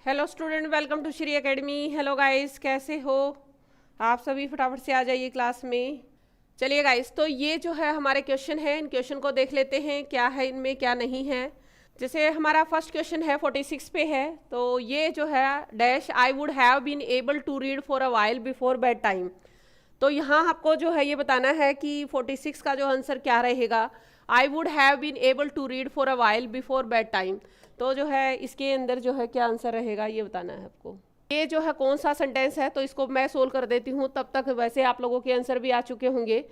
Hello student, welcome to Shri academy. Hello guys, कैसे हो आप सभी? फटाफट से आ जाइए क्लास में। चलिए गाइस, तो ये जो है हमारे क्वेश्चन है, इन क्वेश्चन को देख लेते हैं क्या है इनमें क्या नहीं है। जैसे हमारा फर्स्ट क्वेश्चन है 46 पे है, तो ये जो है dash I would have been able to read for a while before bedtime. तो यहाँ आपको जो है ये बताना है कि 46 का जो आंसर क्या रहेगा। I would have been able to read for a while before bedtime, तो जो है इसके अंदर जो है क्या आंसर रहेगा ये बताना है आपको। ये जो है कौन सा सेंटेंस है, तो इसको मैं सोल्व कर देती हूँ, तब तक वैसे आप लोगों के आंसर भी आ चुके होंगे।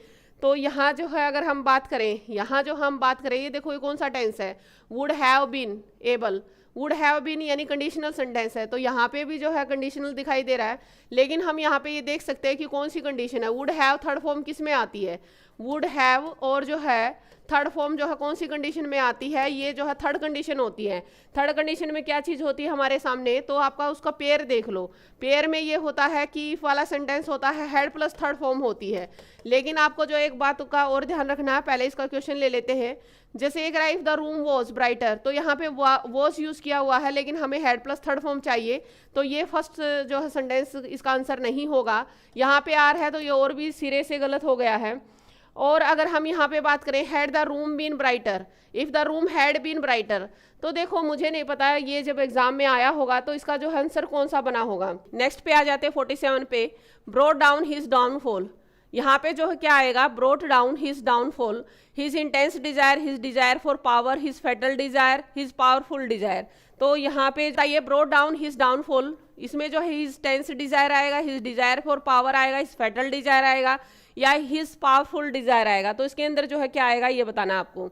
तो यहाँ जो है अगर हम बात करें, यहाँ जो हम बात करें, ये देखो ये कौन सा टेंस है, would have been able. Would have been यानी कंडीशनल सेंटेंस है, तो यहाँ पे भी जो है कंडीशनल दिखाई दे रहा है। लेकिन हम यहाँ पे ये देख सकते हैं कि कौन सी कंडीशन है। वुड हैव थर्ड फॉर्म किस में आती है, वुड हैव, और जो है थर्ड फॉर्म जो है कौन सी कंडीशन में आती है, ये जो है थर्ड कंडीशन होती है। थर्ड कंडीशन में क्या चीज़ होती है हमारे सामने, तो आपका उसका पेयर देख लो। पेयर में ये होता है कि इफ वाला सेंटेंस होता है, हेड प्लस थर्ड फॉर्म होती है। लेकिन आपको जो एक बात का और ध्यान रखना है, पहले इसका क्वेश्चन ले लेते हैं। जैसे एक रहा if the room was brighter, तो यहाँ पे वॉज यूज किया हुआ है, लेकिन हमें हेड प्लस थर्ड फॉर्म चाहिए, तो ये फर्स्ट जो है सेंटेंस इसका आंसर नहीं होगा। यहाँ पे आर है तो ये और भी सिरे से गलत हो गया है। और अगर हम यहाँ पे बात करें had the room been brighter, if the room had been brighter, तो देखो मुझे नहीं पता है, ये जब एग्जाम में आया होगा तो इसका जो आंसर कौन सा बना होगा। नेक्स्ट पे आ जाते हैं 47 पे, ब्रोट डाउन हिज डाउनफॉल। यहाँ पे जो है क्या आएगा, brought down his downfall, his intense desire, his desire for power, his fatal desire, his powerful desire. तो यहाँ पे ये ब्रोट डाउन हिज डाउनफॉल, इसमें जो है हिज टेंस डिजायर आएगा, हिज डिजायर फॉर पावर आएगा, हिज फेटल डिजायर आएगा, या हिज पावरफुल डिजायर आएगा। तो इसके अंदर जो है क्या आएगा ये बताना आपको।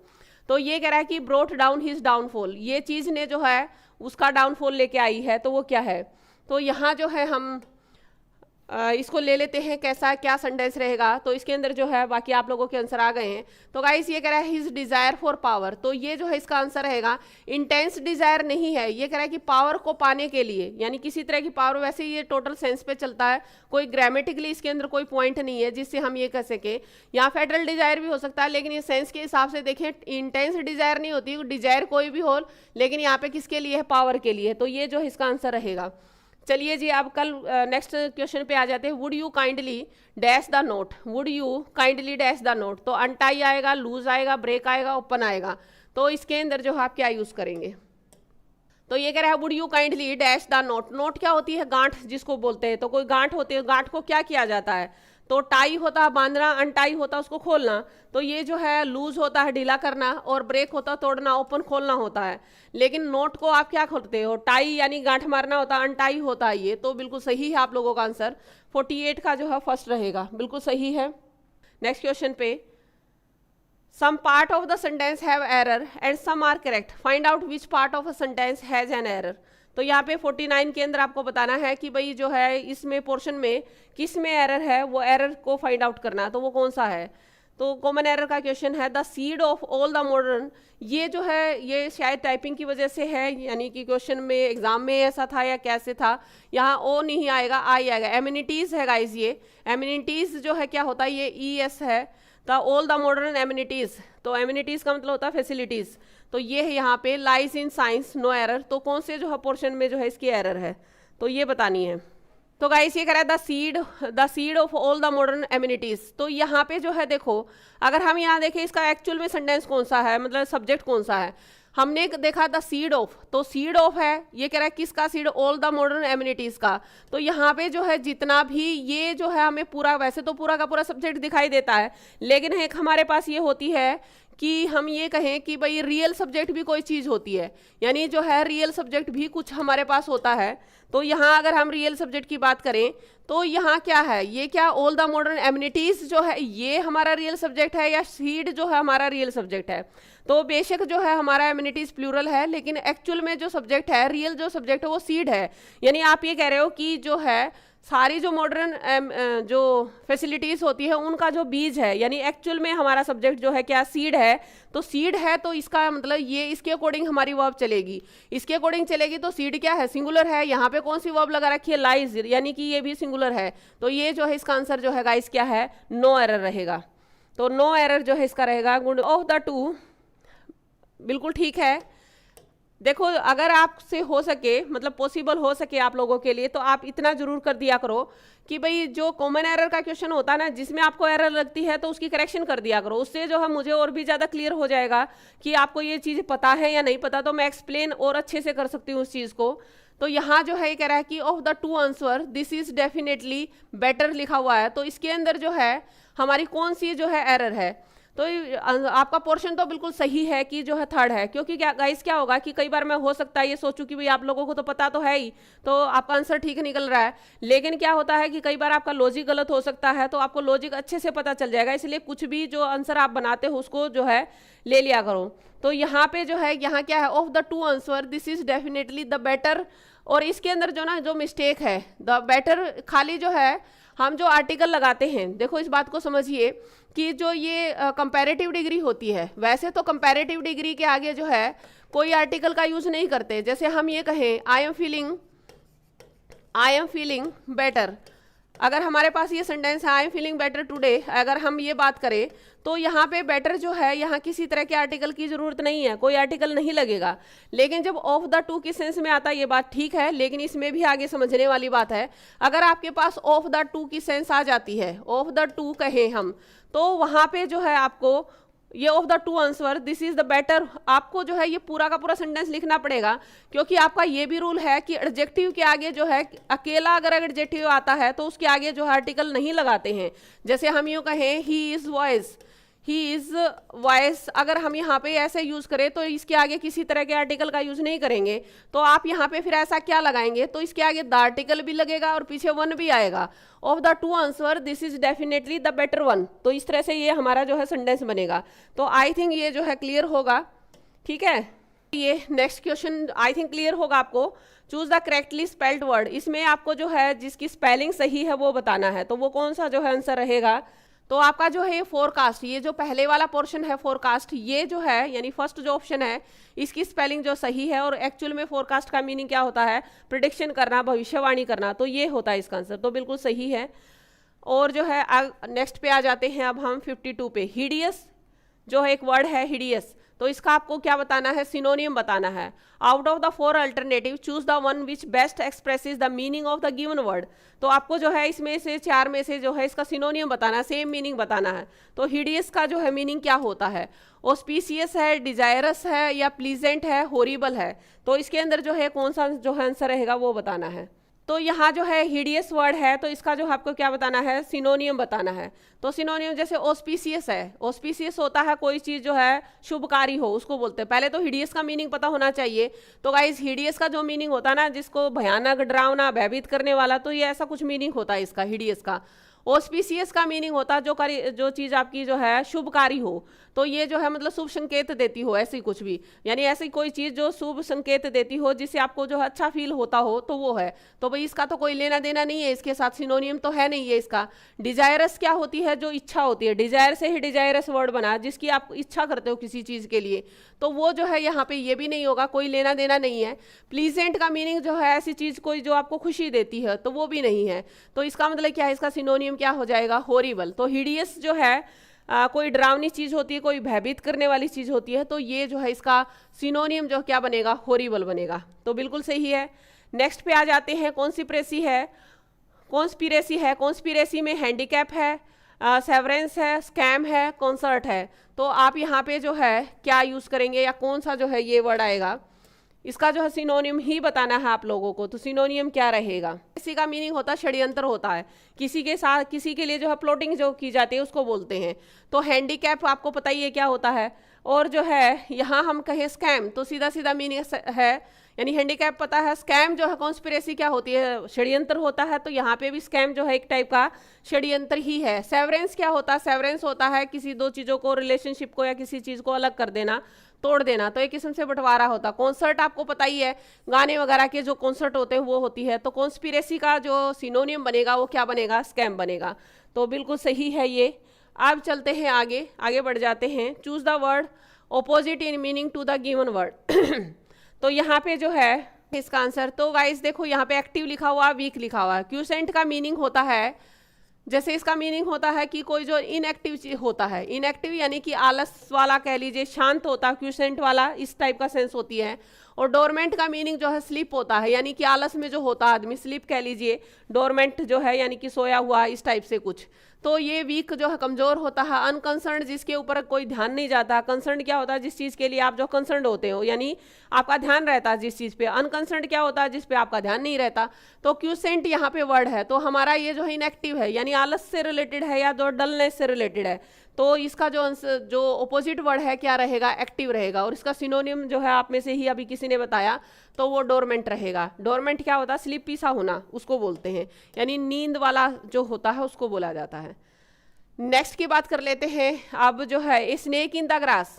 तो ये कह रहा है कि ब्रोट डाउन हिज डाउनफॉल, ये चीज़ ने जो है उसका डाउनफॉल लेके आई है, तो वो क्या है। तो यहाँ जो है हम इसको ले लेते हैं कैसा क्या सेंटेंस रहेगा। तो इसके अंदर जो है बाकी आप लोगों के आंसर आ गए हैं। तो गाइस ये कह रहा है हिज डिजायर फॉर पावर, तो ये जो है इसका आंसर रहेगा इंटेंस डिजायर नहीं है, ये कह रहा है कि पावर को पाने के लिए, यानी किसी तरह की पावर। वैसे ये टोटल सेंस पे चलता है, कोई ग्रामेटिकली इसके अंदर कोई पॉइंट नहीं है जिससे हम ये कह सके। यहाँ फेडरल डिजायर भी हो सकता है, लेकिन ये सेंस के हिसाब से देखें इंटेंस डिजायर नहीं होती, डिजायर कोई भी हो, लेकिन यहाँ पे किसके लिए है, पावर के लिए। तो ये जो है इसका आंसर रहेगा। चलिए जी, अब कल नेक्स्ट क्वेश्चन पे आ जाते हैं। Would you kindly dash the note, would you kindly dash the note, तो अनटाई आएगा, लूज आएगा, ब्रेक आएगा, ओपन आएगा। तो इसके अंदर जो है आप क्या यूज करेंगे। तो ये कह रहा है would you kindly dash the note. Note क्या होती है, गांठ जिसको बोलते हैं। तो कोई गांठ होती है, गांठ को क्या किया जाता है, तो टाई होता है बांधना, अनटाई होता है उसको खोलना। तो ये जो है लूज होता है ढीला करना, और ब्रेक होता है तोड़ना, ओपन खोलना होता है। लेकिन नोट को आप क्या खोलते हो, टाई यानी गांठ मारना होता है, अनटाई होता है ये। तो बिल्कुल सही है आप लोगों का आंसर, 48 का जो है फर्स्ट रहेगा, बिल्कुल सही है। नेक्स्ट क्वेश्चन पे, some part of the sentence have error and some are correct, find out which part of a sentence has an error. तो यहाँ पे 49 के अंदर आपको बताना है कि भाई जो है इसमें पोर्शन में किस में एरर है, वो एरर को फाइंड आउट करना है, तो वो कौन सा है। तो कॉमन एरर का क्वेश्चन है, the seed of all the modern. ये जो है ये शायद टाइपिंग की वजह से है, यानी कि क्वेश्चन में एग्जाम में ऐसा था या कैसे था। यहाँ ओ नहीं आएगा, आई आएगा। एमिनिटीज़ है गाइज, ये एमिनिटीज़ जो है क्या होता है, ये ई एस है, the all the modern amenities. तो एमिनिटीज़ का मतलब होता है फैसिलिटीज़। तो ये है यहाँ पे lies in science no error, तो कौन से जो है पोर्शन में जो है इसकी एरर है, तो ये बतानी है। तो गाइस ये कह रहा है the seed of all the modern amenities. तो यहाँ पे जो है देखो, अगर हम यहाँ देखें इसका एक्चुअल में सेंटेंस कौन सा है, मतलब सब्जेक्ट कौन सा है। हमने देखा द सीड ऑफ, तो सीड ऑफ है, ये कह रहा है किसका seed, all the modern amenities का। तो यहाँ पे जो है जितना भी ये जो है हमें पूरा, वैसे तो पूरा का पूरा सब्जेक्ट दिखाई देता है, लेकिन एक हमारे पास ये होती है कि हम ये कहें कि भाई रियल सब्जेक्ट भी कोई चीज़ होती है, यानी जो है रियल सब्जेक्ट भी कुछ हमारे पास होता है। तो यहाँ अगर हम रियल सब्जेक्ट की बात करें, तो यहाँ क्या है, ये क्या ऑल द मॉडर्न एमिनिटीज़ जो है ये हमारा रियल सब्जेक्ट है, या सीड जो है हमारा रियल सब्जेक्ट है। तो बेशक जो है हमारा एमिनिटीज़ प्लूरल है, लेकिन एक्चुअल में जो सब्जेक्ट है, रियल जो सब्जेक्ट है वो सीड है। यानी आप ये कह रहे हो कि जो है सारी जो मॉडर्न जो फैसिलिटीज़ होती है उनका जो बीज है, यानी एक्चुअल में हमारा सब्जेक्ट जो है क्या, सीड है। तो सीड है, तो इसका मतलब ये इसके अकॉर्डिंग हमारी वर्ब चलेगी, इसके अकॉर्डिंग चलेगी। तो सीड क्या है, सिंगुलर है। यहाँ पे कौन सी वर्ब लगा रखी है, लाइज, यानी कि ये भी सिंगुलर है। तो ये जो है इसका आंसर जो है गाइस क्या है, नो एरर रहेगा। तो नो एरर जो है इसका रहेगा। गुड ऑफ द टू, बिल्कुल ठीक है। देखो अगर आपसे हो सके, मतलब पॉसिबल हो सके आप लोगों के लिए, तो आप इतना जरूर कर दिया करो कि भाई जो कॉमन एरर का क्वेश्चन होता है ना, जिसमें आपको एरर लगती है तो उसकी करेक्शन कर दिया करो। उससे जो है मुझे और भी ज़्यादा क्लियर हो जाएगा कि आपको ये चीज़ पता है या नहीं पता, तो मैं एक्सप्लेन और अच्छे से कर सकती हूँ उस चीज़ को। तो यहाँ जो है ये कह रहा है कि of the two answer this is definitely better लिखा हुआ है, तो इसके अंदर जो है हमारी कौन सी जो है एरर है। तो आपका पोर्शन तो बिल्कुल सही है कि जो है थर्ड है, क्योंकि क्या गाइस क्या होगा कि कई बार मैं हो सकता है ये सोचूं कि भाई आप लोगों को तो पता तो है ही, तो आपका आंसर ठीक निकल रहा है। लेकिन क्या होता है कि कई बार आपका लॉजिक गलत हो सकता है, तो आपको लॉजिक अच्छे से पता चल जाएगा, इसलिए कुछ भी जो आंसर आप बनाते हो उसको जो है ले लिया करो। तो यहाँ पे जो है, यहाँ क्या है, of the two answer this is definitely the better. और इसके अंदर जो ना जो मिस्टेक है, द बेटर खाली जो है हम जो आर्टिकल लगाते हैं, देखो इस बात को समझिए कि जो ये कंपैरेटिव डिग्री होती है, वैसे तो कंपैरेटिव डिग्री के आगे जो है कोई आर्टिकल का यूज नहीं करते। जैसे हम ये कहें आई एम फीलिंग बेटर, अगर हमारे पास ये सेंटेंस है I am feeling better today, अगर हम ये बात करें तो यहाँ पे बेटर जो है, यहाँ किसी तरह के आर्टिकल की जरूरत नहीं है, कोई आर्टिकल नहीं लगेगा। लेकिन जब ऑफ द टू की सेंस में आता है ये बात ठीक है, लेकिन इसमें भी आगे समझने वाली बात है। अगर आपके पास ऑफ द टू की सेंस आ जाती है, ऑफ द टू कहें हम, तो वहाँ पे जो है आपको ये of the two answer this is the better, आपको जो है ये पूरा का पूरा सेंटेंस लिखना पड़ेगा, क्योंकि आपका ये भी रूल है कि एडजेक्टिव के आगे जो है अकेला अगर एडजेक्टिव आता है तो उसके आगे जो है आर्टिकल नहीं लगाते हैं। जैसे हम यूँ कहें he is voice, he is voice, अगर हम यहाँ पे ऐसे यूज करें तो इसके आगे किसी तरह के आर्टिकल का यूज नहीं करेंगे। तो आप यहाँ पे फिर ऐसा क्या लगाएंगे, तो इसके आगे द आर्टिकल भी लगेगा और पीछे वन भी आएगा। Of the two answer this is definitely the better one, तो इस तरह से ये हमारा जो है सेंटेंस बनेगा। तो आई थिंक ये जो है क्लियर होगा, ठीक है। ये next question I think clear होगा आपको। Choose the correctly spelled word, इसमें आपको जो है जिसकी स्पेलिंग सही है वो बताना है, तो वो कौन सा जो है आंसर रहेगा। तो आपका जो है ये फोरकास्ट, ये जो पहले वाला पोर्शन है फोरकास्ट, ये जो है यानी फर्स्ट जो ऑप्शन है इसकी स्पेलिंग जो सही है, और एक्चुअल में फोरकास्ट का मीनिंग क्या होता है, प्रिडिक्शन करना, भविष्यवाणी करना, तो ये होता है इसका आंसर, तो बिल्कुल सही है। और जो है नेक्स्ट पे आ जाते हैं अब हम 52 पे। हिडियस जो है एक वर्ड है हिडियस, तो इसका आपको क्या बताना है, सिनोनियम बताना है। Out of the four alternative choose the one which best expresses the meaning of the given word, तो आपको जो है इसमें से चार में से जो है इसका सिनोनियम बताना है, सेम मीनिंग बताना है। तो हिडियस का जो है मीनिंग क्या होता है, ऑस्पिशियस है, डिजायरस है, या प्लीजेंट है, होरिबल है, तो इसके अंदर जो है कौन सा जो है आंसर रहेगा वो बताना है। तो यहाँ जो है हिडियस वर्ड है, तो इसका जो आपको क्या बताना है, सिनोनियम बताना है। तो सिनोनियम जैसे ऑस्पिशियस है, ऑस्पिशियस होता है कोई चीज़ जो है शुभकारी हो, उसको बोलते हैं। पहले तो हिडियस का मीनिंग पता होना चाहिए। तो गाइस हिडियस का जो मीनिंग होता है ना, जिसको भयानक, डरावना, भयभीत करने वाला, तो ये ऐसा कुछ मीनिंग होता है इसका हिडियस का। ऑस्पिशियस का मीनिंग होता है जो चीज़ आपकी जो है शुभकारी हो, तो ये जो है मतलब शुभ संकेत देती हो, ऐसी कुछ भी, यानी ऐसी कोई चीज़ जो शुभ संकेत देती हो, जिससे आपको जो है अच्छा फील होता हो, तो वो है। तो भाई इसका तो कोई लेना देना नहीं है इसके साथ, सिनोनियम तो है नहीं है इसका। डिजायरस क्या होती है, जो इच्छा होती है, डिजायर से ही डिजायरस वर्ड बना, जिसकी आप इच्छा करते हो किसी चीज़ के लिए, तो वो जो है यहाँ पे ये भी नहीं होगा, कोई लेना देना नहीं है। प्लीजेंट का मीनिंग जो है ऐसी चीज़ कोई जो आपको खुशी देती है, तो वो भी नहीं है। तो इसका मतलब क्या है, इसका सिनोनियम क्या हो जाएगा, होरिबल। तो हिडियस जो है कोई डरावनी चीज़ होती है, कोई भयभीत करने वाली चीज़ होती है, तो ये जो है इसका सिनोनियम जो क्या बनेगा, होरिबल बनेगा। तो बिल्कुल सही है। नेक्स्ट पे आ जाते हैं, कॉन्स्पिरेसी है, कॉन्स्पिरेसी में हैंडीकैप है, सेवरेंस है, स्कैम है, कॉन्सर्ट है। तो आप यहाँ पे जो है क्या यूज़ करेंगे, या कौन सा जो है ये वर्ड आएगा, इसका जो है सिनोनियम ही बताना है आप लोगों को। तो सिनोनियम क्या रहेगा, किसी का मीनिंग होता है षड्यंत्र होता है, किसी के साथ किसी के लिए जो है प्लॉटिंग जो की जाती है उसको बोलते हैं। तो हैंडीकैप आपको पता ही है क्या होता है। और जो है यहाँ हम कहें स्कैम, तो सीधा सीधा मीनिंग है, यानी हैंडीकैप पता है। स्कैम जो है कॉन्स्पिरेसी क्या होती है, षड्यंत्र होता है, तो यहाँ पे भी स्कैम जो है एक टाइप का षड्यंत्र ही है। सेवरेंस क्या होता है, सेवरेंस होता है किसी दो चीज़ों को, रिलेशनशिप को या किसी चीज़ को अलग कर देना, तोड़ देना, तो एक किस्म से बंटवारा होता। कॉन्सर्ट आपको पता ही है, गाने वगैरह के जो कॉन्सर्ट होते हैं वो होती है। तो कॉन्स्पिरेसी का जो सिनोनियम बनेगा वो क्या बनेगा, स्कैम बनेगा। तो बिल्कुल सही है ये। अब चलते हैं आगे बढ़ जाते हैं। Choose the word opposite in meaning to the given word. तो यहाँ पे जो है इसका आंसर, तो गाइस देखो यहाँ पे एक्टिव लिखा हुआ, वीक लिखा हुआ है। क्यूसेंट का मीनिंग होता है, जैसे इसका मीनिंग होता है कि कोई जो इनएक्टिव होता है, इनएक्टिव यानी कि आलस वाला कह लीजिए, शांत होता है, क्यूसेंट वाला इस टाइप का सेंस होती है। और डोरमेंट का मीनिंग जो है स्लीप होता है, यानी कि आलस में जो होता है आदमी, स्लीप कह लीजिए, डोरमेंट जो है यानी कि सोया हुआ, इस टाइप से कुछ। तो ये वीक जो है कमजोर होता है। अनकंसर्न जिसके ऊपर कोई ध्यान नहीं जाता। कंसर्न क्या होता है? जिस चीज़ के लिए आप जो कंसर्न होते हो, यानी आपका ध्यान रहता है जिस चीज़ पे। अनकंसर्न क्या होता है? जिस पे आपका ध्यान नहीं रहता। तो क्यूसेंट यहाँ पे वर्ड है, तो हमारा ये जो है इनएक्टिव है, यानी आलस से रिलेटेड है या जो डलनेस से रिलेटेड है। तो इसका जो ऑपोजिट वर्ड है क्या रहेगा? एक्टिव रहेगा। और इसका सिनोनिम जो है आप में से ही अभी किसी ने बताया, तो वो डोरमेंट रहेगा। डोरमेंट क्या होता है? स्लीपी सा होना, उसको बोलते हैं, यानी नींद वाला जो होता है उसको बोला जाता है। नेक्स्ट की बात कर लेते हैं। अब जो है स्नेक इन द ग्रास,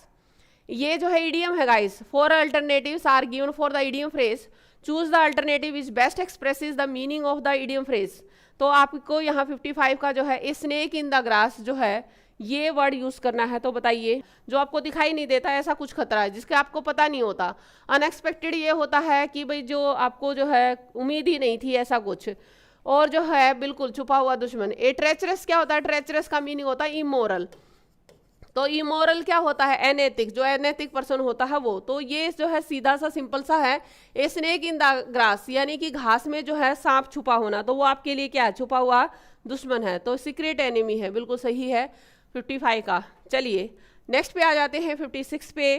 ये जो है इडियम है guys. 4 alternatives are given for the idiom phrase, choose the alternative which best expresses the meaning of the idiom phrase. तो आपको यहाँ 55 का जो है स्नेक इन द ग्रास जो है ये वर्ड यूज करना है। तो बताइए, जो आपको दिखाई नहीं देता ऐसा कुछ खतरा है जिसके आपको पता नहीं होता। अनएक्सपेक्टेड ये होता है कि भाई जो आपको जो है उम्मीद ही नहीं थी, ऐसा कुछ। और जो है बिल्कुल छुपा हुआ दुश्मन। ए ट्रेचरस क्या होता है? ट्रेचरस का मीनिंग होता है इमोरल। तो इमोरल क्या होता है? अनैतिक, जो अनैतिक पर्सन होता है वो। तो ये जो है सीधा सा सिंपल सा है। A snake in the grass, यानी कि घास में जो है सांप छुपा होना, तो वो आपके लिए क्या है? छुपा हुआ दुश्मन है। तो सीक्रेट एनिमी है, बिल्कुल सही है 55 का। चलिए नेक्स्ट पे आ जाते हैं 56 पे।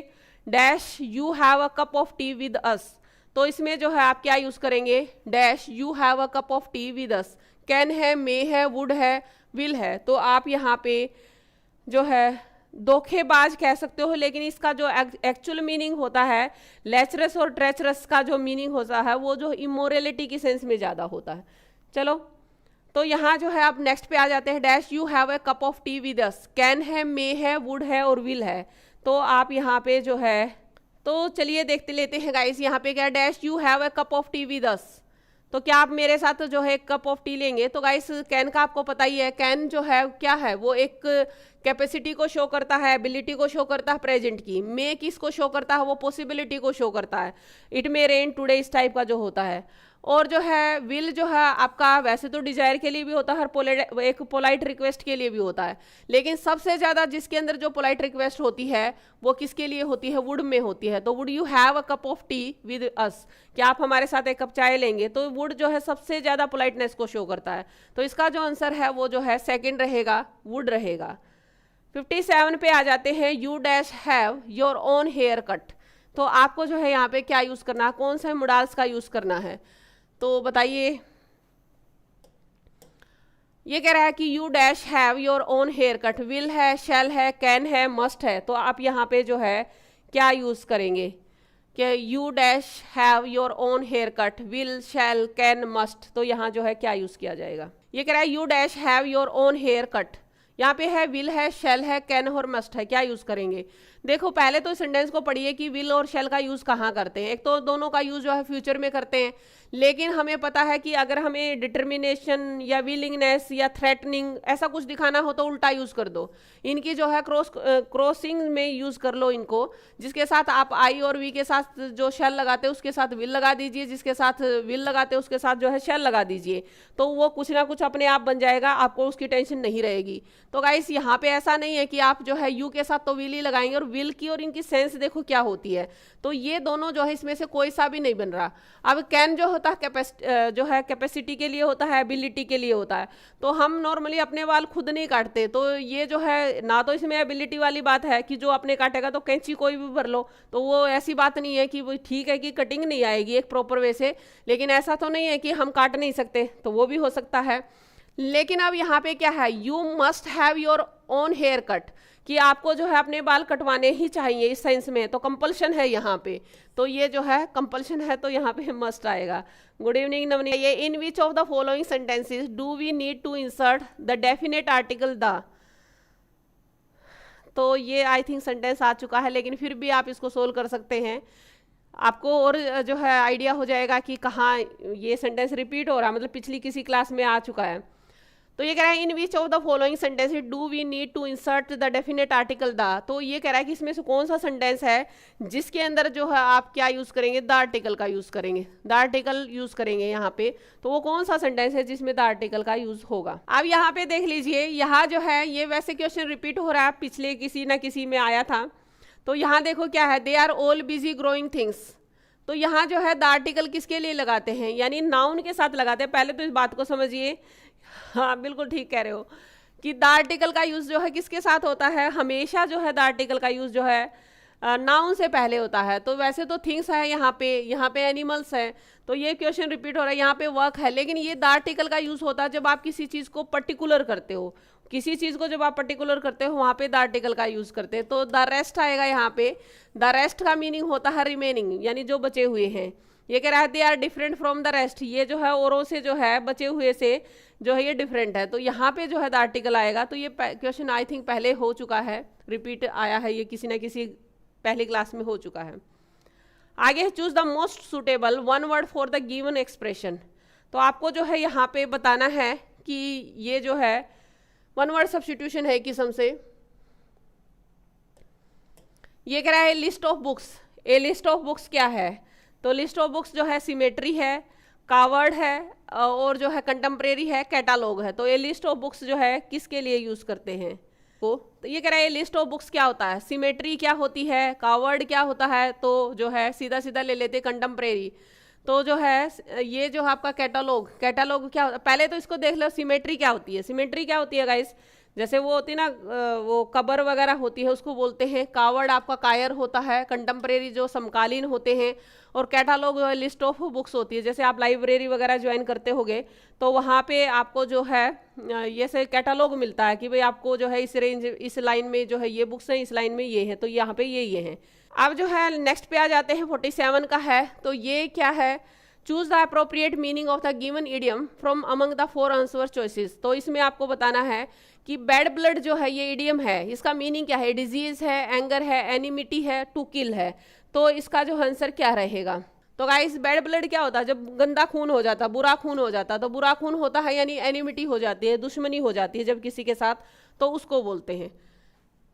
Dash you have a cup of T with us. तो इसमें जो है आप क्या यूज करेंगे? Dash you have a cup of T with us. Can है, मे है, वुड है, विल है। तो आप यहाँ पे जो है धोखेबाज कह सकते हो, लेकिन इसका जो एक्चुअल मीनिंग होता है, लेचरस और ट्रेचरस का जो मीनिंग होता है वो जो इमोरलिटी की सेंस में ज़्यादा होता है। चलो, तो यहाँ जो है आप नेक्स्ट पे आ जाते हैं। Dash you have a cup of T with us. Can है, मे है, वुड है और विल है। तो आप यहाँ पे जो है, तो चलिए देखते लेते हैं गाइस। यहाँ पे क्या? Dash you have a cup of T with us. तो क्या आप मेरे साथ जो है एक कप ऑफ टी लेंगे? तो गाइस कैन का आपको पता ही है। कैन जो है क्या है? वो एक कैपेसिटी को शो करता है, एबिलिटी को शो करता है प्रेजेंट की। मे किसको शो करता है? वो पॉसिबिलिटी को शो करता है। इट मे रेन टुडे, इस टाइप का जो होता है। और जो है विल जो है आपका वैसे तो डिजायर के लिए भी होता है, हर एक पोलाइट रिक्वेस्ट के लिए भी होता है, लेकिन सबसे ज्यादा जिसके अंदर जो पोलाइट रिक्वेस्ट होती है वो किसके लिए होती है? वुड में होती है। तो would you have a cup of T with us, क्या आप हमारे साथ एक कप चाय लेंगे? तो वुड जो है सबसे ज्यादा पोलाइटनेस को शो करता है। तो इसका जो आंसर है वो जो है सेकेंड रहेगा, वुड रहेगा। 57 पे आ जाते हैं। You dash have your own haircut. तो आपको जो है यहाँ पे क्या यूज करना है? कौन सा मोडाल्स का यूज करना है? तो बताइए। ये कह रहा है कि you dash have your own haircut. Will है, शैल है, कैन है, मस्ट है। तो आप यहाँ पे जो है क्या यूज करेंगे? कि you dash have your own haircut, will, shall, can, must. तो यहाँ जो है क्या यूज किया जाएगा? ये कह रहा है you dash have your own haircut. यहाँ पे है विल है, शैल है, कैन और मस्ट है। क्या यूज करेंगे? देखो पहले तो सेंटेंस को पढ़िए कि विल और शैल का यूज कहाँ करते हैं। एक तो दोनों का यूज जो है फ्यूचर में करते हैं, लेकिन हमें पता है कि अगर हमें डिटर्मिनेशन या विलिंगनेस या थ्रेटनिंग ऐसा कुछ दिखाना हो तो उल्टा यूज कर दो। इनकी जो है क्रॉसिंग में यूज कर लो इनको, जिसके साथ आप आई और वी के साथ जो शैल लगाते हैं उसके साथ विल लगा दीजिए, जिसके साथ विल लगाते हैं उसके साथ जो है शैल लगा दीजिए। तो वो कुछ ना कुछ अपने आप बन जाएगा, आपको उसकी टेंशन नहीं रहेगी। तो गाइस यहाँ पे ऐसा नहीं है कि आप जो है यू के साथ तो विल ही लगाएंगे, और विल की और इनकी सेंस देखो क्या होती है। तो ये दोनों जो है इसमें से कोई सा भी नहीं बन रहा। अब कैन जो होता है जो है कैपेसिटी के लिए होता है, एबिलिटी के लिए होता है। तो हम नॉर्मली अपने बाल खुद नहीं काटते, तो ये जो है ना तो इसमें एबिलिटी वाली बात है कि जो अपने काटेगा तो कैंची कोई भी भर लो। तो वो ऐसी बात नहीं है कि वो ठीक है कि कटिंग नहीं आएगी एक प्रॉपर वे से, लेकिन ऐसा तो नहीं है कि हम काट नहीं सकते, तो वो भी हो सकता है। लेकिन अब यहाँ पे क्या है? You must have your own haircut, कि आपको जो है अपने बाल कटवाने ही चाहिए इस सेंस में। तो कंपल्शन है यहाँ पे, तो ये जो है कंपल्शन है, तो यहाँ पे मस्ट आएगा। Good evening Navni. ये in which of the following sentences do we need to insert the definite article the. तो ये आई थिंक सेंटेंस आ चुका है, लेकिन फिर भी आप इसको सोल्व कर सकते हैं। आपको और जो है आइडिया हो जाएगा कि कहाँ ये सेंटेंस रिपीट हो रहा है, मतलब पिछली किसी क्लास में आ चुका है। तो ये कह रहा है in which of the following sentences do we need to insert the definite article the. तो ये कह रहा है कि इसमें से कौन सा सेंटेंस है जिसके अंदर जो है आप क्या यूज करेंगे? द आर्टिकल का यूज करेंगे, द आर्टिकल यूज करेंगे यहाँ पे। तो वो कौन सा सेंटेंस है जिसमें द आर्टिकल का यूज होगा? अब यहाँ पे देख लीजिए, यहाँ जो है ये वैसे क्वेश्चन रिपीट हो रहा है, पिछले किसी ना किसी में आया था। तो यहाँ देखो क्या है? They are all busy growing things. तो यहाँ जो है द आर्टिकल किसके लिए लगाते हैं, यानी नाउन के साथ लगाते हैं। पहले तो इस बात को समझिए, हाँ बिल्कुल ठीक कह रहे हो कि द आर्टिकल का यूज़ जो है किसके साथ होता है, हमेशा जो है द आर्टिकल का यूज़ जो है नाउन से पहले होता है। तो वैसे तो थिंग्स है, यहाँ पे एनिमल्स है, तो ये क्वेश्चन रिपीट हो रहा है, यहाँ पे वर्क है, लेकिन ये द आर्टिकल का यूज़ होता है जब आप किसी चीज़ को पर्टिकुलर करते हो। किसी चीज़ को जब आप पर्टिकुलर करते हो वहाँ पे द आर्टिकल का यूज़ करते हैं। तो द रेस्ट आएगा यहाँ पे। द रेस्ट का मीनिंग होता है रिमेनिंग, यानी जो बचे हुए हैं। ये कह रहा है they are different from the rest, ये जो है औरों से जो है बचे हुए से जो है ये डिफरेंट है। तो यहाँ पे जो है द आर्टिकल आएगा। तो ये क्वेश्चन आई थिंक पहले हो चुका है, रिपीट आया है, ये किसी न किसी पहली क्लास में हो चुका है। आगे choose the most suitable one word for the given expression. तो आपको जो है यहाँ पे बताना है कि ये जो है वन वर्ड सब्स्टिट्यूशन है किस्म से। ये कह रहा है list of books. A list of books क्या है, तो लिस्ट ऑफ बुक्स जो है सिमेट्री है, कावर्ड है और जो है कंटेम्प्रेरी है, कैटालॉग है। तो ये लिस्ट ऑफ बुक्स जो है किसके लिए यूज करते हैं को, तो ये कह रहा है लिस्ट ऑफ बुक्स क्या होता है, सिमेट्री क्या होती है, कावर्ड क्या होता है, तो जो है सीधा सीधा ले लेते कंटेम्प्रेरी। तो जो है ये जो आपका कैटालॉग, कैटालॉग क्या होता है, पहले तो इसको देख लो सिमेट्री क्या होती है। सिमेट्री क्या होती है गाइस, जैसे वो होती है ना वो कबर वगैरह होती है उसको बोलते हैं। कावर्ड आपका कायर होता है, कंटेम्प्रेरी जो समकालीन होते हैं, और कैटालॉग जो है लिस्ट ऑफ बुक्स होती है। जैसे आप लाइब्रेरी वगैरह ज्वाइन करते होगे तो वहाँ पे आपको जो है ये से कैटालॉग मिलता है कि भाई आपको जो है इस रेंज इस लाइन में जो है ये बुक्स हैं, इस लाइन में ये है, तो यहाँ पे ये हैं। अब जो है नेक्स्ट पे आ जाते हैं, 47 का है। तो ये क्या है, choose the appropriate meaning of the given idiom from among the 4 answer choices. तो इसमें आपको बताना है कि बैड ब्लड जो है ये इडियम है, इसका मीनिंग क्या है, डिजीज है, एंगर है, एनिमिटी है, टू किल है। तो इसका जो आंसर क्या रहेगा। तो गाइस बैड ब्लड क्या होता है, जब गंदा खून हो जाता, बुरा खून हो जाता, तो बुरा खून होता है यानी एनिमिटी हो जाती है, दुश्मनी हो जाती है जब किसी के साथ, तो उसको बोलते हैं।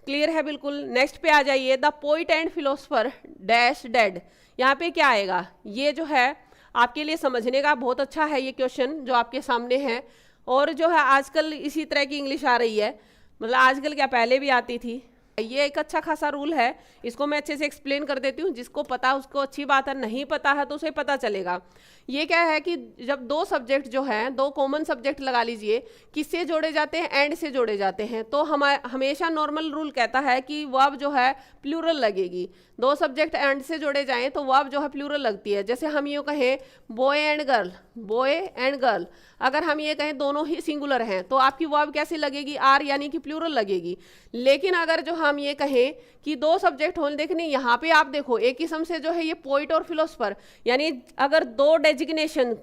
क्लियर है बिल्कुल। नेक्स्ट पे आ जाइए, the poet and philosopher dash dead. यहाँ पे क्या आएगा, ये जो है आपके लिए समझने का बहुत अच्छा है ये क्वेश्चन जो आपके सामने है। और जो है आजकल इसी तरह की इंग्लिश आ रही है, मतलब आजकल क्या पहले भी आती थी। ये एक अच्छा खासा रूल है, इसको मैं अच्छे से एक्सप्लेन कर देती हूँ, जिसको पता उसको अच्छी बात है, नहीं पता है तो उसे पता चलेगा। ये क्या है कि जब दो सब्जेक्ट जो हैं, दो कॉमन सब्जेक्ट लगा लीजिए, किससे जोड़े जाते हैं, एंड से जोड़े जाते हैं, तो हम हमेशा नॉर्मल रूल कहता है कि वर्ब जो है प्लूरल लगेगी। दो सब्जेक्ट एंड से जोड़े जाएं तो वर्ब जो है प्लूरल लगती है। जैसे हम यूँ कहें boy and girl, boy and girl, अगर हम ये कहें दोनों ही सिंगुलर हैं तो आपकी वर्ब कैसी लगेगी, आर यानी कि प्लूरल लगेगी। लेकिन अगर जो हम ये कहें कि दो सब्जेक्ट होने, देखने यहाँ पे आप देखो एक किस्म से जो है ये पोइट और फिलोसफर, यानी अगर दो डेजिग्नेशन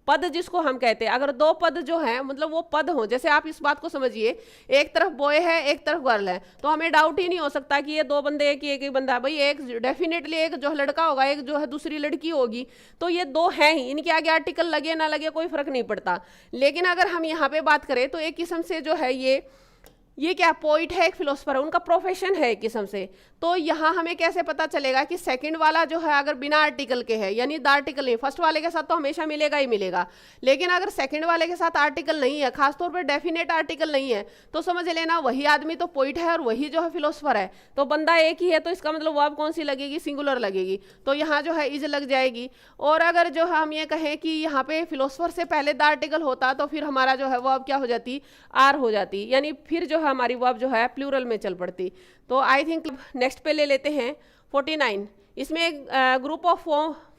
पद जिसको हम कहते हैं, अगर दो पद जो हैं मतलब वो पद हो, जैसे आप इस बात को समझिए, एक तरफ बॉय है एक तरफ गर्ल है, तो हमें डाउट ही नहीं हो सकता कि ये दो बंदे हैं कि एक ही बंदा है। भाई एक डेफिनेटली एक जो है लड़का होगा, एक जो है दूसरी लड़की होगी, तो ये दो हैं ही, इनके आगे आर्टिकल लगे ना लगे कोई फर्क नहीं पड़ता। लेकिन अगर हम यहाँ पे बात करें तो एक किस्म से जो है ये क्या पोइट है, एक फिलोसफर है, उनका प्रोफेशन है एक किस्म से। तो यहाँ हमें कैसे पता चलेगा कि सेकंड वाला जो है अगर बिना आर्टिकल के है, यानी द आर्टिकल नहीं, फर्स्ट वाले के साथ तो हमेशा मिलेगा ही मिलेगा, लेकिन अगर सेकंड वाले के साथ आर्टिकल नहीं है, खासतौर पर डेफिनेट आर्टिकल नहीं है, तो समझ लेना वही आदमी तो पोइट है और वही जो है फिलोसफर है। तो बंदा एक ही है, तो इसका मतलब वर्ब कौन सी लगेगी, सिंगुलर लगेगी, तो यहाँ जो है इज लग जाएगी। और अगर जो हम ये कहें कि यहाँ पे फिलोसफर से पहले द आर्टिकल होता तो फिर हमारा जो है वर्ब क्या हो जाती, आर हो जाती, यानी फिर जो हमारी वर्ब जो है प्लूरल में चल पड़ती। तो आई थिंक नेक्स्ट पे ले लेते हैं 49। इसमें group of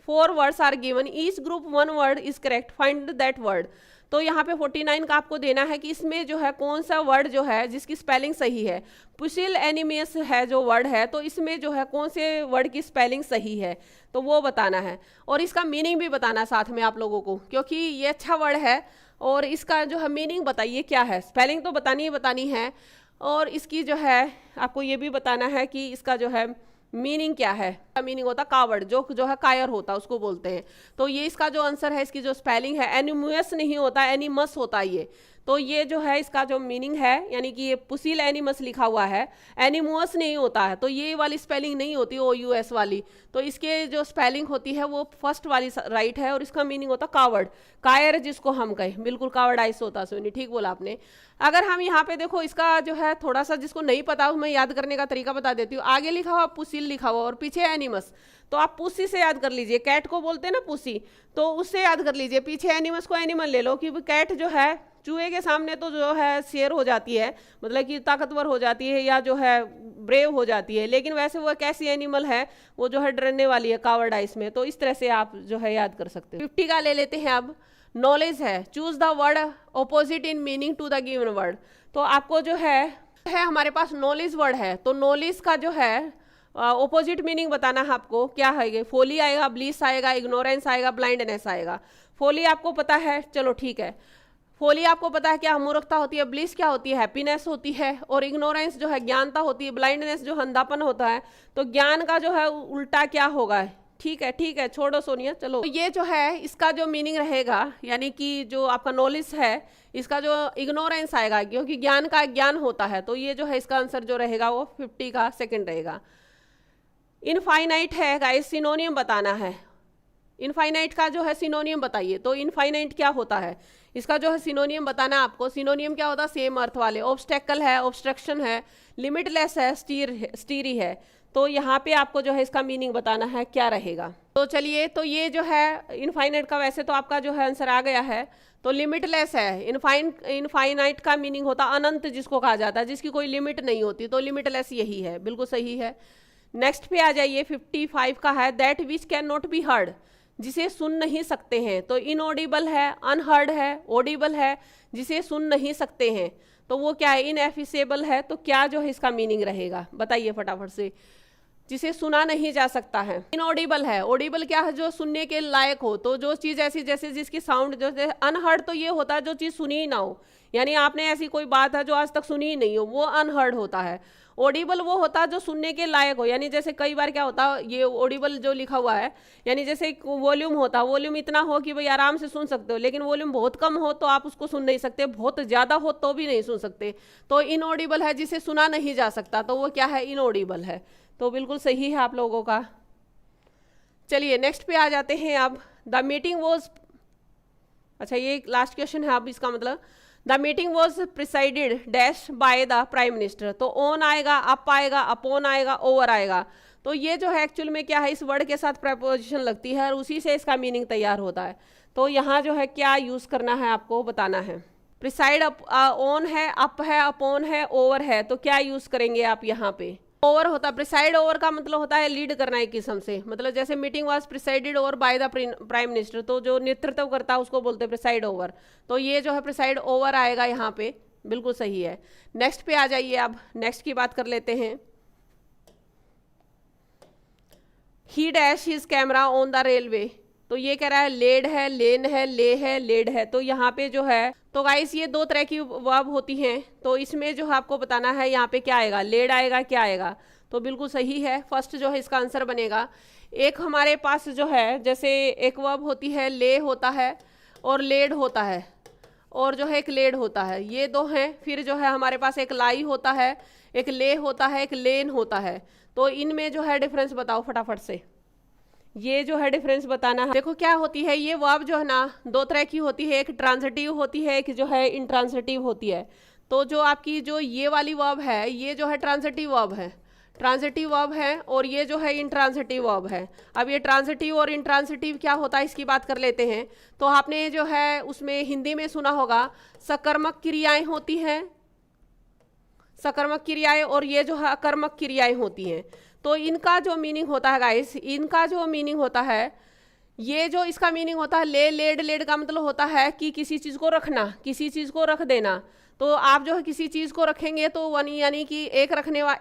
4 words are given, each group 1 word is correct, find that word. तो यहाँ पे 49 का आपको देना है कि इसमें जो है कौन सा वर्ड जो है जिसकी स्पेलिंग सही है। पुसिल एनिमियस है जो वर्ड है, तो इसमें जो है कौन से वर्ड की स्पेलिंग सही है, तो वो बताना है। और इसका मीनिंग भी बताना है साथ में आप लोगों को, क्योंकि ये अच्छा वर्ड है और इसका जो है मीनिंग बताइए क्या है। स्पेलिंग तो बतानी है और इसकी जो है आपको ये भी बताना है कि इसका जो है मीनिंग क्या है। मीनिंग होता कावर्ड, जो है कायर होता उसको बोलते हैं। तो ये इसका जो आंसर है, इसकी जो स्पेलिंग है, एनिमस नहीं होता, एनिमस होता है ये। तो ये जो है इसका जो मीनिंग है, यानी कि ये पुसिल एनिमस लिखा हुआ है, एनिमुअस नहीं होता है, तो ये वाली स्पेलिंग नहीं होती OUS वाली, तो इसके जो स्पेलिंग होती है वो फर्स्ट वाली राइट है, और इसका मीनिंग होता कावर्ड, कायर जिसको हम कहें, बिल्कुल कावर्डाइस होता। सुनी, ठीक बोला आपने। अगर हम यहाँ पे देखो इसका जो है थोड़ा सा जिसको नहीं पता मैं याद करने का तरीका बता देती हूँ। आगे लिखा हुआ पुसिल लिखा हुआ और पीछे एनिमस, तो आप पुसी से याद कर लीजिए, कैट को बोलते हैं ना पुसी, तो उससे याद कर लीजिए। पीछे एनिमस को एनिमल ले लो, कि कैट जो है चूहे के सामने तो जो है शेर हो जाती है, मतलब कि ताकतवर हो जाती है या जो है ब्रेव हो जाती है, लेकिन वैसे वो कैसी एनिमल है, वो जो है डरने वाली है, कावर्डाइस में। तो इस तरह से आप जो है याद कर सकते हो। 50 का ले लेते हैं अब। नॉलेज है, choose the word opposite in meaning to the given word. तो आपको जो है हमारे पास नॉलेज वर्ड है, तो नॉलेज का जो है ऑपोजिट मीनिंग बताना है आपको। क्या है? फोली आएगा, ब्लिस आएगा, इग्नोरेंस आएगा, ब्लाइंडनेस आएगा। फोली आपको पता है, चलो ठीक है, फोली आपको पता है क्या मूर्खता होती है, ब्लिस क्या होती है, हैप्पीनेस होती है, और इग्नोरेंस जो है ज्ञानता होती है, ब्लाइंडनेस जो अंधापन होता है। तो ज्ञान का जो है उल्टा क्या होगा? ठीक है, छोड़ो सोनिया, चलो। तो ये जो है इसका जो मीनिंग रहेगा, यानी कि जो आपका नॉलेज है इसका जो इग्नोरेंस आएगा, क्योंकि ज्ञान का ज्ञान होता है, तो ये जो है इसका आंसर जो रहेगा वो 50 का सेकंड रहेगा। इनफाइनाइट है गाइस, सिनोनियम बताना है। इनफाइनाइट का जो है सिनोनियम बताइए। तो इनफाइनाइट क्या होता है, इसका जो है सिनोनियम बताना आपको। सिनोनियम क्या होता है? सेम अर्थ वाले। ऑब्स्टेकल है, ऑब्स्ट्रक्शन है, लिमिटलेस है, स्टीरी है। तो यहाँ पे आपको जो है इसका मीनिंग बताना है क्या रहेगा। तो चलिए, तो ये जो है इनफाइनाइट का वैसे तो आपका जो है आंसर आ गया है। तो लिमिटलेस है। इनफाइनाइट का मीनिंग होता अनंत, जिसको कहा जाता है, जिसकी कोई लिमिट नहीं होती। तो लिमिटलेस यही है, बिल्कुल सही है। नेक्स्ट पे आ जाइए, 55 का है। That which can not be heard, जिसे सुन नहीं सकते हैं। तो इनऑडिबल है, अनहर्ड है, ऑडिबल है, जिसे सुन नहीं सकते हैं। तो वो क्या है? इनएफिसेबल है। तो क्या जो है इसका मीनिंग रहेगा, बताइए फटाफट से। जिसे सुना नहीं जा सकता है। इनऑडिबल है। ऑडिबल क्या है? जो सुनने के लायक हो। तो जो चीज़ ऐसी जैसे जिसकी साउंड जो है। अनहर्ड तो ये होता है जो चीज़ सुनी ही ना हो, यानी आपने ऐसी कोई बात है जो आज तक सुनी ही नहीं हो, वो अनहर्ड होता है। ऑडिबल वो होता है जो सुनने के लायक हो, यानी जैसे कई बार क्या होता है, ये ऑडिबल जो लिखा हुआ है, यानी जैसे एक वॉल्यूम होता है, वॉल्यूम इतना हो कि भाई आराम से सुन सकते हो, लेकिन वॉल्यूम बहुत कम हो तो आप उसको सुन नहीं सकते, बहुत ज़्यादा हो तो भी नहीं सुन सकते। तो इनऑडिबल है, जिसे सुना नहीं जा सकता, तो वो क्या है? इनऑडिबल है। तो बिल्कुल सही है आप लोगों का। चलिए नेक्स्ट पे आ जाते हैं अब। द मीटिंग वॉज, अच्छा ये लास्ट क्वेश्चन है अब इसका मतलब। The meeting was presided dash by the prime minister. तो ऑन आएगा, अप आएगा, अपॉन आएगा, ओवर आएगा। तो ये जो है एक्चुअल में क्या है, इस वर्ड के साथ प्रपोजिशन लगती है और उसी से इसका मीनिंग तैयार होता है। तो यहाँ जो है क्या यूज़ करना है आपको बताना है। प्रिसाइड ऑन है, अप है, अपॉन है, ओवर है, तो क्या यूज़ करेंगे आप यहाँ पे? ओवर होता है। प्रिसाइड ओवर का मतलब होता है लीड करना एक किस्म से, मतलब जैसे meeting was presided over by the prime minister, तो जो नेतृत्व करता है उसको बोलते हैं प्रिसाइड ओवर। तो ये जो है प्रिसाइड ओवर आएगा यहाँ पे, बिल्कुल सही है। नेक्स्ट पे आ जाइए, अब नेक्स्ट की बात कर लेते हैं। ही dash his camera on the railway. तो ये कह रहा है लेड है, लेन है, ले है, लेड है। तो यहाँ पे जो है, तो गाइस ये दो तरह की वर्ब होती हैं, तो इसमें जो है आपको बताना है यहाँ पे क्या आएगा, लेड आएगा, क्या आएगा। तो बिल्कुल सही है, फर्स्ट जो है इसका आंसर बनेगा। एक हमारे पास जो है, जैसे एक वर्ब होती है ले होता है और लेड होता है, और जो है एक लेड होता है, ये दो हैं। फिर जो है हमारे पास एक लाई होता है, एक ले होता है, एक लेन होता है। तो इनमें जो है डिफरेंस बताओ फटाफट से, ये जो है डिफरेंस बताना है। देखो क्या होती है, ये वर्ब जो है ना दो तरह की होती है, एक ट्रांजिटिव होती है, एक जो है इंट्रांजिटिव होती है। तो जो आपकी जो ये वाली वर्ब है, ये जो है ट्रांजिटिव वर्ब है, ट्रांजिटिव वर्ब है, और ये जो है इंट्रांजिटिव वर्ब है। अब ये ट्रांजिटिव और इंट्रांजिटिव क्या होता है इसकी बात कर लेते हैं। तो आपने जो है उसमें हिंदी में सुना होगा सकर्मक क्रियाएं होती हैं, सकर्मक क्रियाएं, और ये जो है अकर्मक क्रियाएं होती हैं। तो इनका जो मीनिंग होता है गाइस, इनका जो मीनिंग होता है, ये जो इसका मीनिंग होता है ले, लेड, लेड का मतलब होता है कि किसी चीज़ को रखना, किसी चीज़ को रख देना। तो आप जो है किसी चीज़ को रखेंगे तो वन यानी कि एक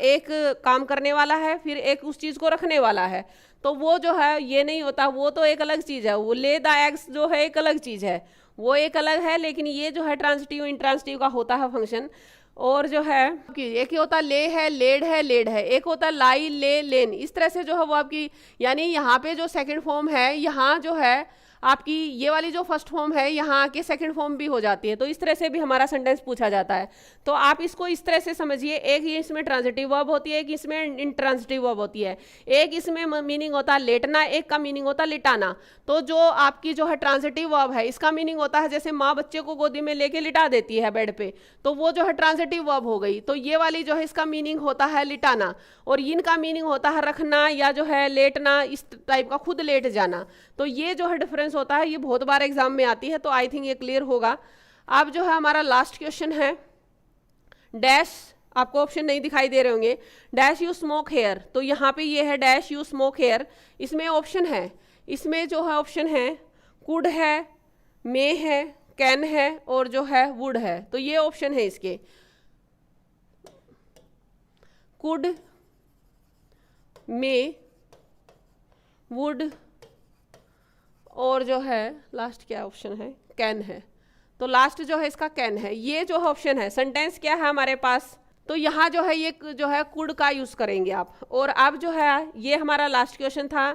एक काम करने वाला है, फिर एक उस चीज़ को रखने वाला है। तो वो जो है ये नहीं होता, वो तो एक अलग चीज़ है। वो ले द एग्स जो है एक अलग चीज़ है, वो एक अलग है। लेकिन ये जो है ट्रांजिटिव इंट्रांजिटिव का होता है फंक्शन। और जो है एक ही होता ले है, लेड है, लेड है, एक होता लाई, ले, लेन। इस तरह से जो है वो आपकी, यानी यहाँ पे जो सेकंड फॉर्म है, यहाँ जो है आपकी ये वाली जो फर्स्ट फॉर्म है यहाँ आके सेकंड फॉर्म भी हो जाती है। तो इस तरह से भी हमारा सेंटेंस पूछा जाता है। तो आप इसको इस तरह से समझिए, एक ये इसमें ट्रांजिटिव वर्ब होती है, एक इसमें इंट्रांजिटिव वर्ब होती है। एक इसमें मीनिंग होता है लेटना, एक का मीनिंग होता है लिटाना। तो जो आपकी जो है ट्रांजिटिव वर्ब है इसका मीनिंग होता है जैसे माँ बच्चे को गोदी में लेके लिटा देती है बेड पे, तो वो जो है ट्रांजिटिव वर्ब हो गई। तो ये वाली जो है इसका मीनिंग होता है लिटाना, और इनका मीनिंग होता है रखना या जो है लेटना, इस टाइप का, खुद लेट जाना। तो ये जो है डिफरेंस होता है, ये बहुत बार एग्जाम में आती है, तो आई थिंक ये क्लियर होगा। अब जो है हमारा लास्ट क्वेश्चन है, डैश, आपको ऑप्शन नहीं दिखाई दे रहे होंगे, डैश यू स्मोक हेयर। तो यहाँ पे ये है डैश यू स्मोक हेयर, इसमें ऑप्शन है, इसमें जो है ऑप्शन है कुड है, मे है, कैन है और जो है वुड है। तो ये ऑप्शन है इसके, कुड, मे, वुड और जो है लास्ट क्या ऑप्शन है, कैन है। तो लास्ट जो है इसका कैन है। ये जो ऑप्शन है, सेंटेंस क्या है हमारे पास, तो यहाँ जो है ये जो है कुड का यूज करेंगे आप। और अब जो है ये हमारा लास्ट क्वेश्चन था।